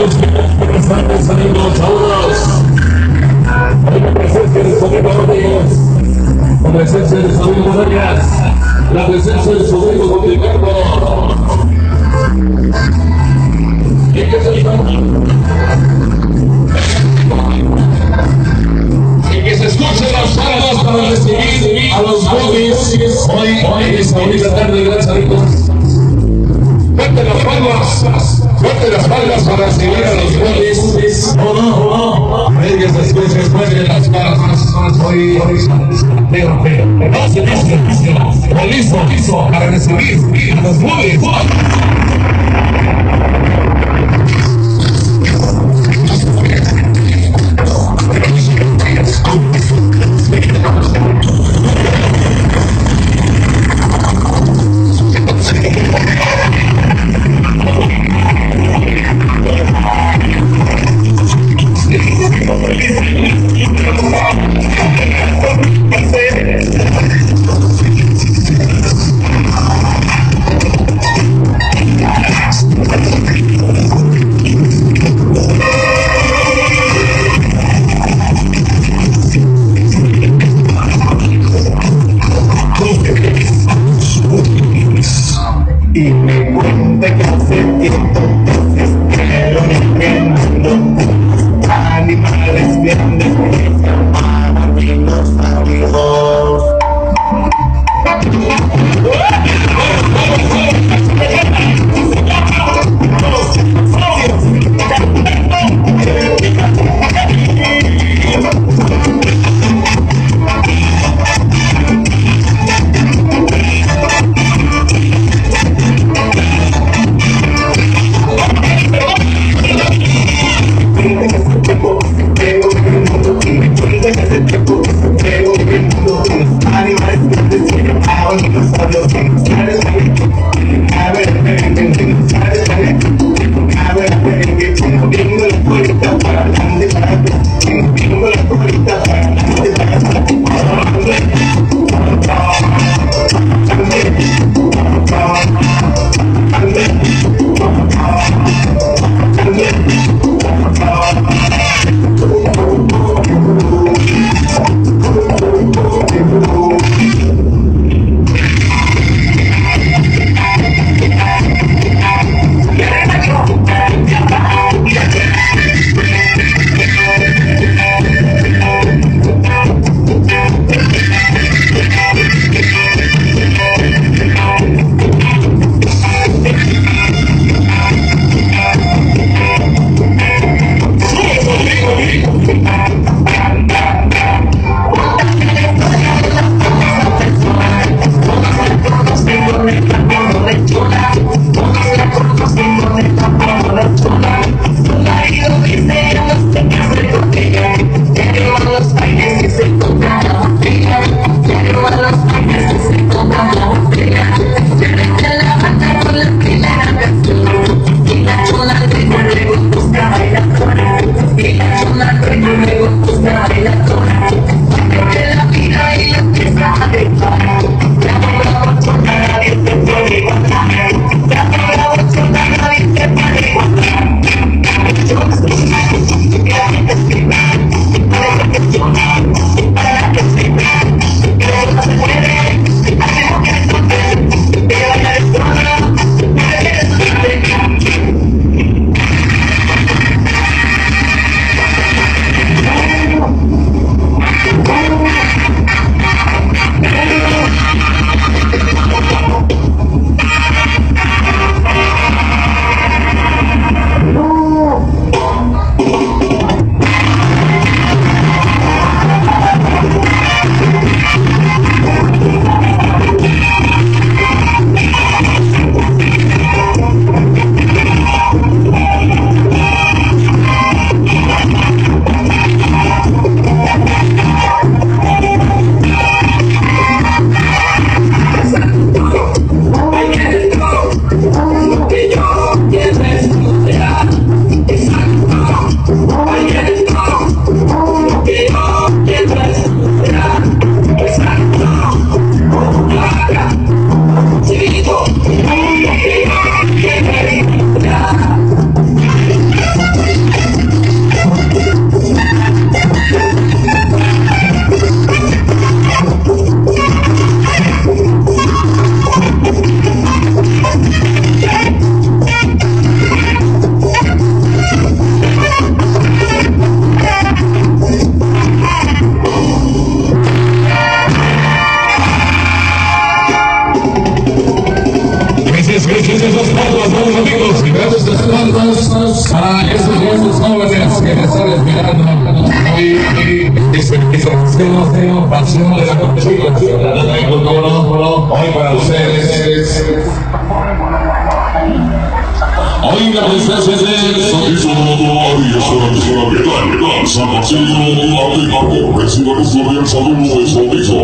Estamos amigos, saludos. Hay la presencia de su amigo Rodríguez, la presencia de su amigo Morales, la presencia de su amigo Don Ricardo. ¿Y qué se llama? Y que se escuchen las palmas para recibir a los boogies hoy en esta bonita tarde, gracias amigos. Fuerte las palmas para recibir a los boogies. Oh, no. Ellos después las palmas. Hoy, listo para recibir a los boogies. Y me cuenta que hace tiempo que lo entiendo. Animales bien de para mí los amigos. grandes esfuerzos para esos jóvenes que están esperando hoy ese pasión de la conquista. Hoy para ustedes. Hoy la presencia de San Marcelo, África, reciba nuestro bien saludo de su aviso.